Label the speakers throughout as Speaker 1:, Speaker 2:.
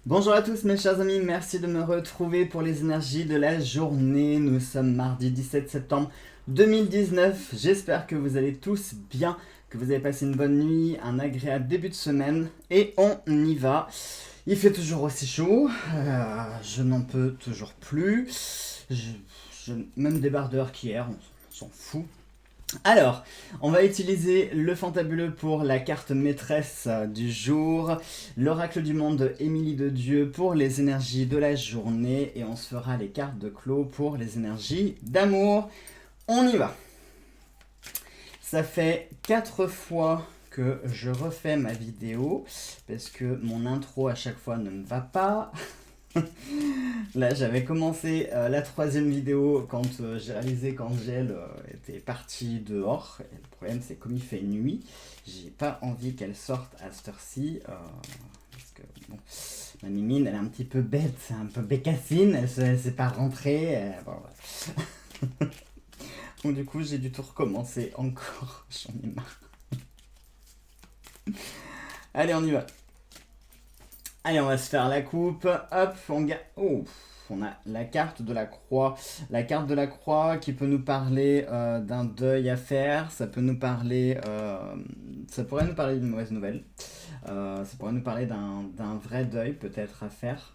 Speaker 1: Bonjour à tous mes chers amis, merci de me retrouver pour les énergies de la journée. Nous sommes mardi 17 septembre 2019. J'espère que vous allez tous bien, que vous avez passé une bonne nuit, un agréable début de semaine. Et on y va. Il fait toujours aussi chaud, je n'en peux toujours plus. Même des bardeurs qu'hier, on s'en fout. Alors, on va utiliser le fantabuleux pour la carte maîtresse du jour, l'oracle du monde de Émilie de Dieu pour les énergies de la journée et on se fera les cartes de Clos pour les énergies d'amour. On y va. Ça fait 4 fois que je refais ma vidéo parce que mon intro à chaque fois ne me va pas. Là, j'avais commencé la troisième vidéo quand j'ai réalisé qu'Angèle était partie dehors. Et le problème, c'est comme il fait nuit, j'ai pas envie qu'elle sorte à cette heure-ci. Parce que bon, ma mimine, elle est un petit peu bête, un peu bécassine, elle s'est pas rentrée. Bon, ouais. Donc, du coup, j'ai dû tout recommencer encore. J'en ai marre. Allez, on y va. Allez, on va se faire la coupe. Hop, oh, on a la carte de la croix. La carte de la croix qui peut nous parler d'un deuil à faire. Ça peut nous parler. Ça pourrait nous parler d'une mauvaise nouvelle. Ça pourrait nous parler d'un vrai deuil peut-être à faire.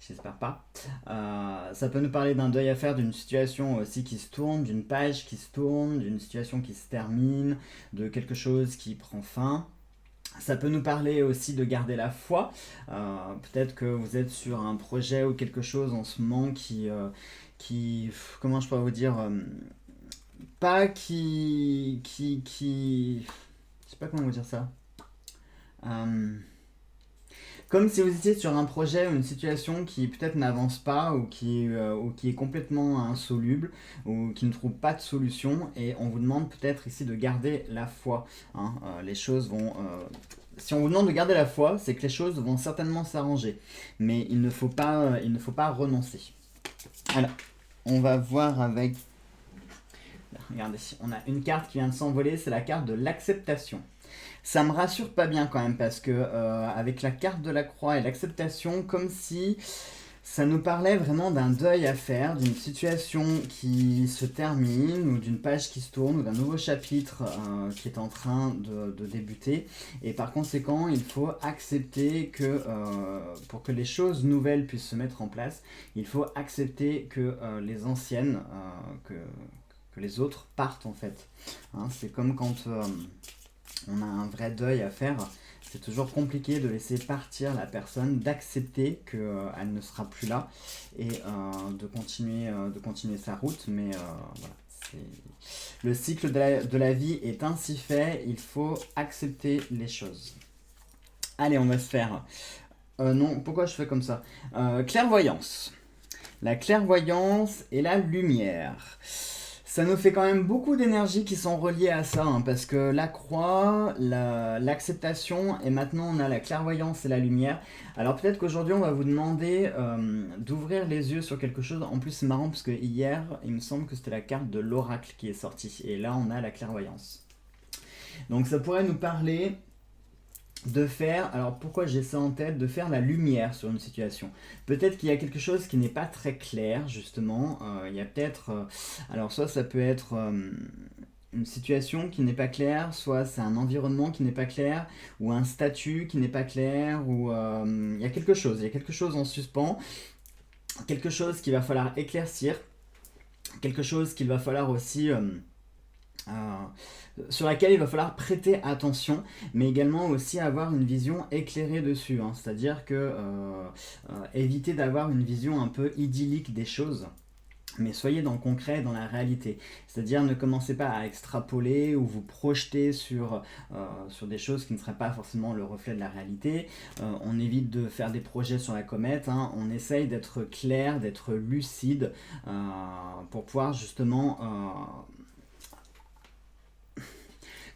Speaker 1: J'espère pas. Ça peut nous parler d'un deuil à faire, d'une situation aussi qui se tourne, d'une page qui se tourne, d'une situation qui se termine, de quelque chose qui prend fin. Ça peut nous parler aussi de garder la foi. Peut-être que vous êtes sur un projet ou quelque chose en ce moment comment je pourrais vous dire, pas je sais pas comment vous dire ça. Euh, Comme si vous étiez sur un projet ou une situation qui peut-être n'avance pas ou qui est complètement insoluble ou qui ne trouve pas de solution et on vous demande peut-être ici de garder la foi. Hein. Les choses vont... si on vous demande de garder la foi, c'est que les choses vont certainement s'arranger. Mais il ne faut pas renoncer. Alors, on va voir avec... Regardez, on a une carte qui vient de s'envoler, c'est la carte de l'acceptation. Ça me rassure pas bien quand même parce que avec la carte de la croix et l'acceptation, comme si ça nous parlait vraiment d'un deuil à faire, d'une situation qui se termine ou d'une page qui se tourne ou d'un nouveau chapitre qui est en train de débuter. Et par conséquent, il faut accepter que pour que les choses nouvelles puissent se mettre en place, il faut accepter que les anciennes, que les autres partent en fait. Hein, c'est comme quand on a un vrai deuil à faire. C'est toujours compliqué de laisser partir la personne, d'accepter qu'elle ne sera plus là et de continuer sa route. Mais voilà, le cycle de la vie est ainsi fait, il faut accepter les choses. Allez, on va se faire... non, pourquoi je fais comme ça Clairvoyance. La clairvoyance et la lumière. Ça nous fait quand même beaucoup d'énergie qui sont reliées à ça, hein, parce que la croix, l'acceptation, et maintenant on a la clairvoyance et la lumière. Alors peut-être qu'aujourd'hui on va vous demander d'ouvrir les yeux sur quelque chose. En plus c'est marrant parce que hier, il me semble que c'était la carte de l'oracle qui est sortie, et là on a la clairvoyance. Donc ça pourrait nous parler de faire, alors pourquoi j'ai ça en tête, de faire la lumière sur une situation. Peut-être qu'il y a quelque chose qui n'est pas très clair, justement. Il y a peut-être, alors soit ça peut être une situation qui n'est pas claire, soit c'est un environnement qui n'est pas clair, ou un statut qui n'est pas clair, ou il y a quelque chose en suspens, quelque chose qu'il va falloir éclaircir, quelque chose qu'il va falloir aussi... sur laquelle il va falloir prêter attention, mais également aussi avoir une vision éclairée dessus, hein. C'est-à-dire que éviter d'avoir une vision un peu idyllique des choses, mais soyez dans le concret, dans la réalité. C'est-à-dire ne commencez pas à extrapoler ou vous projeter sur des choses qui ne seraient pas forcément le reflet de la réalité. On évite de faire des projets sur la comète, hein. On essaye d'être clair, d'être lucide pour pouvoir justement...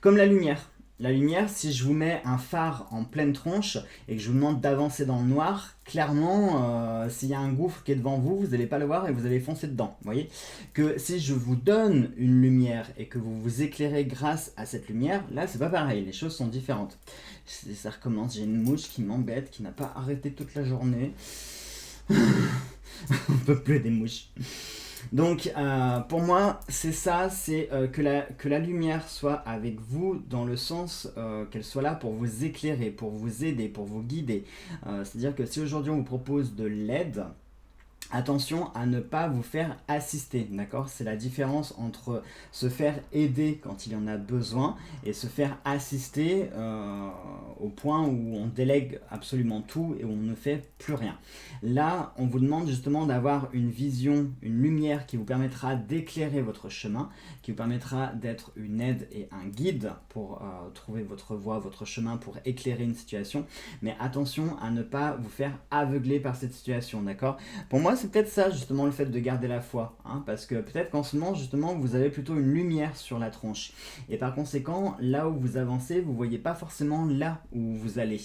Speaker 1: comme la lumière. La lumière, si je vous mets un phare en pleine tronche et que je vous demande d'avancer dans le noir, clairement, s'il y a un gouffre qui est devant vous, vous n'allez pas le voir et vous allez foncer dedans. Vous voyez que si je vous donne une lumière et que vous vous éclairez grâce à cette lumière, là, c'est pas pareil, les choses sont différentes. Ça recommence, j'ai une mouche qui m'embête, qui n'a pas arrêté toute la journée. On peut plus des mouches. Donc pour moi c'est ça, c'est que la lumière soit avec vous dans le sens qu'elle soit là pour vous éclairer, pour vous aider, pour vous guider. C'est-à-dire que si aujourd'hui on vous propose de l'aide, attention à ne pas vous faire assister, d'accord? C'est la différence entre se faire aider quand il y en a besoin et se faire assister au point où on délègue absolument tout et où on ne fait plus rien. Là, on vous demande justement d'avoir une vision, une lumière qui vous permettra d'éclairer votre chemin, qui vous permettra d'être une aide et un guide pour trouver votre voie, votre chemin, pour éclairer une situation. Mais attention à ne pas vous faire aveugler par cette situation, d'accord? Pour moi, c'est peut-être ça justement le fait de garder la foi, hein, parce que peut-être qu'en ce moment justement vous avez plutôt une lumière sur la tronche et par conséquent là où vous avancez vous voyez pas forcément là où vous allez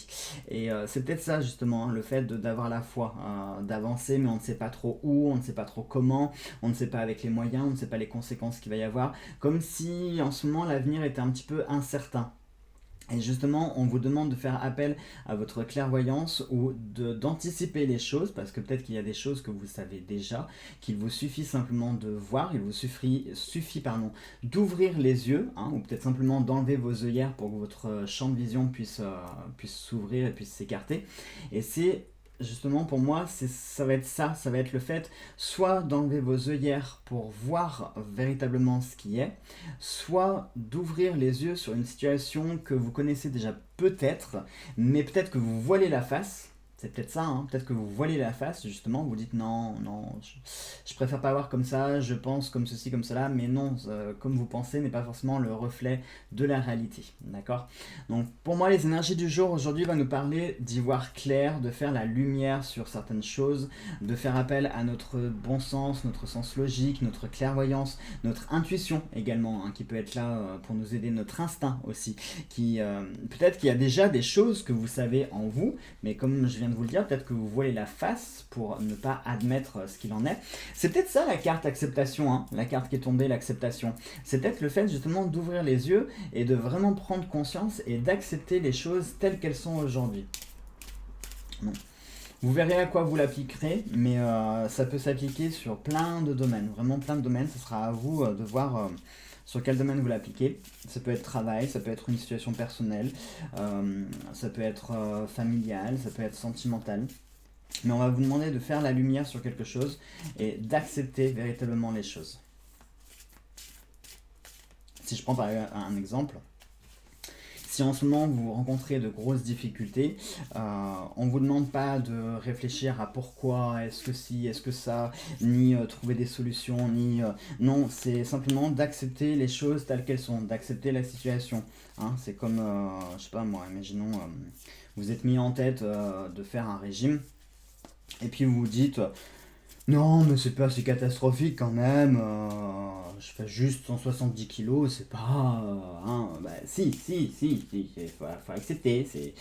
Speaker 1: et c'est peut-être ça justement, hein, le fait d'avoir la foi, d'avancer mais on ne sait pas trop où, on ne sait pas trop comment, on ne sait pas avec les moyens, on ne sait pas les conséquences qu'il va y avoir, comme si en ce moment l'avenir était un petit peu incertain. Et justement, on vous demande de faire appel à votre clairvoyance ou d'anticiper les choses, parce que peut-être qu'il y a des choses que vous savez déjà, qu'il vous suffit simplement de voir, il vous suffit d'ouvrir les yeux, hein, ou peut-être simplement d'enlever vos œillères pour que votre champ de vision puisse s'ouvrir et puisse s'écarter. Et c'est justement pour moi, ça va être ça, ça va être le fait soit d'enlever vos œillères pour voir véritablement ce qui est, soit d'ouvrir les yeux sur une situation que vous connaissez déjà peut-être, mais peut-être que vous voilez la face. C'est peut-être ça, hein, peut-être que vous voilez la face, justement, vous dites non, je préfère pas voir comme ça, je pense comme ceci, comme cela, mais non, comme vous pensez n'est pas forcément le reflet de la réalité, d'accord? Donc pour moi, les énergies du jour aujourd'hui vont nous parler d'y voir clair, de faire la lumière sur certaines choses, de faire appel à notre bon sens, notre sens logique, notre clairvoyance, notre intuition également, hein, qui peut être là pour nous aider, notre instinct aussi, qui peut-être qu'il y a déjà des choses que vous savez en vous, mais comme je viens de vous le dire, peut-être que vous voilez la face pour ne pas admettre ce qu'il en est. C'est peut-être ça la carte acceptation, hein, la carte qui est tombée, l'acceptation. C'est peut-être le fait justement d'ouvrir les yeux et de vraiment prendre conscience et d'accepter les choses telles qu'elles sont aujourd'hui. Bon. Vous verrez à quoi vous l'appliquerez, mais ça peut s'appliquer sur plein de domaines, vraiment plein de domaines. Ce sera à vous de voir sur quel domaine vous l'appliquez. Ça peut être travail, ça peut être une situation personnelle, ça peut être familial, ça peut être sentimental. Mais on va vous demander de faire la lumière sur quelque chose et d'accepter véritablement les choses. Si je prends par exemple un exemple, si en ce moment vous rencontrez de grosses difficultés, on ne vous demande pas de réfléchir à pourquoi, est-ce que si, est-ce que ça, ni trouver des solutions, ni... non, c'est simplement d'accepter les choses telles qu'elles sont, d'accepter la situation. Hein, c'est comme, je sais pas moi, imaginons, vous êtes mis en tête de faire un régime, et puis vous vous dites... Non, mais c'est pas si catastrophique quand même. Je fais juste 170 kilos, c'est pas. Hein, bah, si, faut accepter. C'est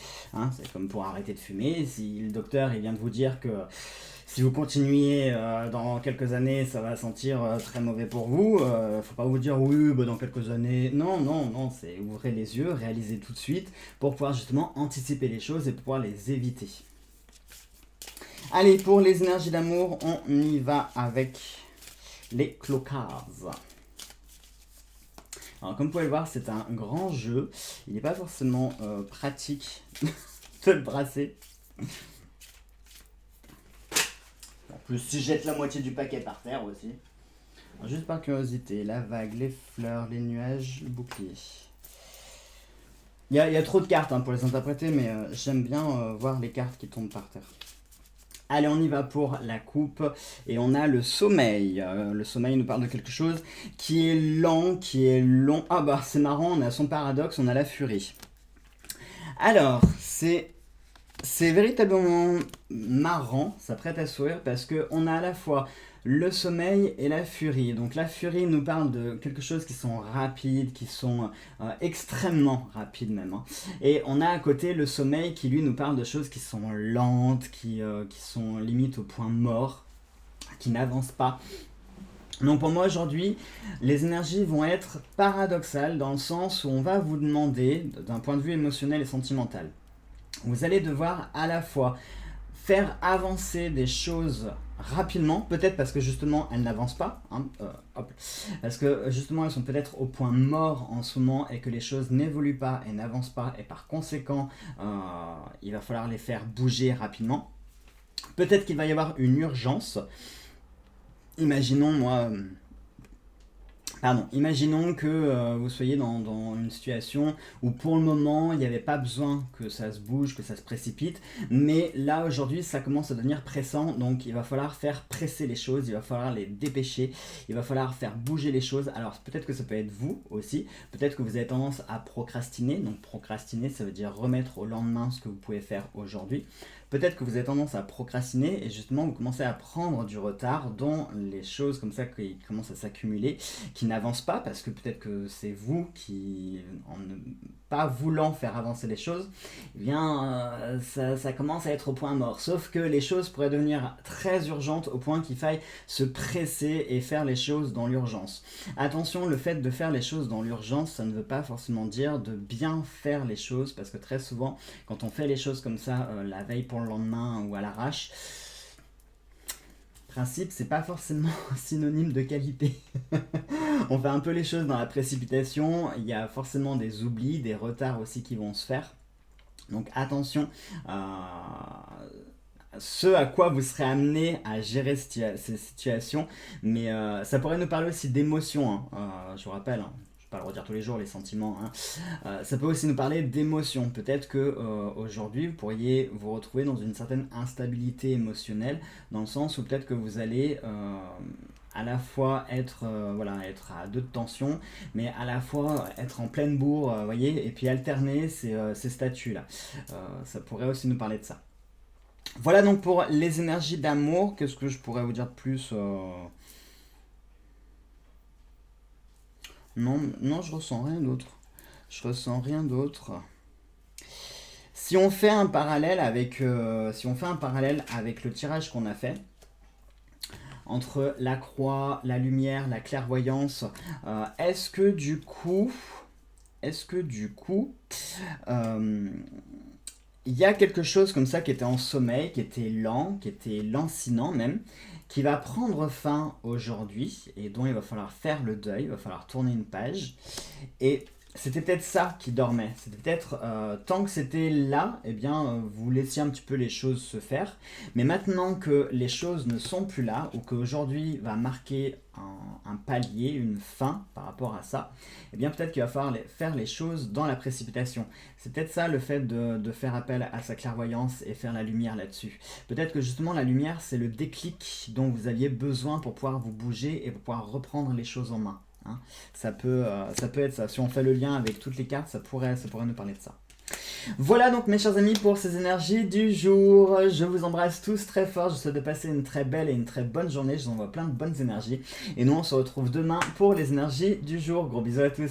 Speaker 1: comme pour arrêter de fumer. Si le docteur il vient de vous dire que si vous continuez dans quelques années, ça va sentir très mauvais pour vous, faut pas vous dire oui, bah, dans quelques années. Non, c'est ouvrez les yeux, réalisez tout de suite pour pouvoir justement anticiper les choses et pouvoir les éviter. Allez, pour les énergies d'amour, on y va avec les clocards. Alors, comme vous pouvez le voir, c'est un grand jeu. Il n'est pas forcément pratique de le brasser. En plus, si je jette la moitié du paquet par terre aussi. Alors, juste par curiosité, la vague, les fleurs, les nuages, le bouclier. Il y a trop de cartes pour les interpréter, mais j'aime bien voir les cartes qui tombent par terre. Allez, on y va pour la coupe. Et on a le sommeil. Le sommeil nous parle de quelque chose qui est lent, qui est long. Ah bah, c'est marrant, on a son paradoxe, on a la furie. Alors, c'est véritablement marrant, ça prête à sourire, parce qu'on a à la fois le sommeil et la furie. Donc la furie nous parle de quelque chose qui sont rapides, qui sont extrêmement rapides même, hein. Et on a à côté le sommeil qui lui nous parle de choses qui sont lentes, qui sont limite au point mort, qui n'avancent pas. Donc pour moi aujourd'hui, les énergies vont être paradoxales dans le sens où on va vous demander, d'un point de vue émotionnel et sentimental, vous allez devoir à la fois faire avancer des choses rapidement, peut-être parce que justement elles n'avancent pas, hein, hop, parce que justement elles sont peut-être au point mort en ce moment et que les choses n'évoluent pas et n'avancent pas et par conséquent il va falloir les faire bouger rapidement. Peut-être qu'il va y avoir une urgence. Imaginons moi, imaginons que vous soyez dans une situation où pour le moment il n'y avait pas besoin que ça se bouge, que ça se précipite, mais là aujourd'hui ça commence à devenir pressant, donc il va falloir faire presser les choses, il va falloir les dépêcher, il va falloir faire bouger les choses. Alors peut-être que ça peut être vous aussi, peut-être que vous avez tendance à procrastiner, donc procrastiner ça veut dire remettre au lendemain ce que vous pouvez faire aujourd'hui. Peut-être que vous avez tendance à procrastiner et justement vous commencez à prendre du retard dans les choses comme ça qui commencent à s'accumuler, qui n'avancent pas parce que peut-être que c'est vous qui, en ne pas voulant faire avancer les choses, eh bien ça commence à être au point mort. Sauf que les choses pourraient devenir très urgentes au point qu'il faille se presser et faire les choses dans l'urgence. Attention, le fait de faire les choses dans l'urgence, ça ne veut pas forcément dire de bien faire les choses parce que très souvent, quand on fait les choses comme ça la veille pour le lendemain ou à l'arrache, principe, c'est pas forcément synonyme de qualité. On fait un peu les choses dans la précipitation, il y a forcément des oublis, des retards aussi qui vont se faire. Donc attention à ce à quoi vous serez amené à gérer ces situations, mais ça pourrait nous parler aussi d'émotions, hein. Je vous rappelle, hein, je ne vais pas le redire tous les jours, les sentiments, hein. Ça peut aussi nous parler d'émotions. Peut-être que aujourd'hui vous pourriez vous retrouver dans une certaine instabilité émotionnelle, dans le sens où peut-être que vous allez à la fois être à deux de tension, mais à la fois être en pleine bourre, voyez, et puis alterner ces statuts là. Ça pourrait aussi nous parler de ça. Voilà donc pour les énergies d'amour. Qu'est-ce que je pourrais vous dire de plus Non, non, je ressens rien d'autre. Je ressens rien d'autre. Si on fait un parallèle avec, le tirage qu'on a fait entre la croix, la lumière, la clairvoyance, est-ce que du coup, euh, il y a quelque chose comme ça qui était en sommeil, qui était lent, qui était lancinant même, qui va prendre fin aujourd'hui et dont il va falloir faire le deuil, il va falloir tourner une page. Et c'était peut-être ça qui dormait. C'était peut-être, tant que c'était là, eh bien, vous laissiez un petit peu les choses se faire. Mais maintenant que les choses ne sont plus là, ou qu'aujourd'hui va marquer un palier, une fin par rapport à ça, eh bien peut-être qu'il va falloir faire les choses dans la précipitation. C'est peut-être ça le fait de faire appel à sa clairvoyance et faire la lumière là-dessus. Peut-être que justement la lumière, c'est le déclic dont vous aviez besoin pour pouvoir vous bouger et pour pouvoir reprendre les choses en main. Hein. Ça peut être ça. Si on fait le lien avec toutes les cartes, ça pourrait nous parler de ça. Voilà donc mes chers amis pour ces énergies du jour. Je vous embrasse tous très fort. Je vous souhaite de passer une très belle et une très bonne journée. Je vous envoie plein de bonnes énergies. Et nous on se retrouve demain pour les énergies du jour. Gros bisous à tous.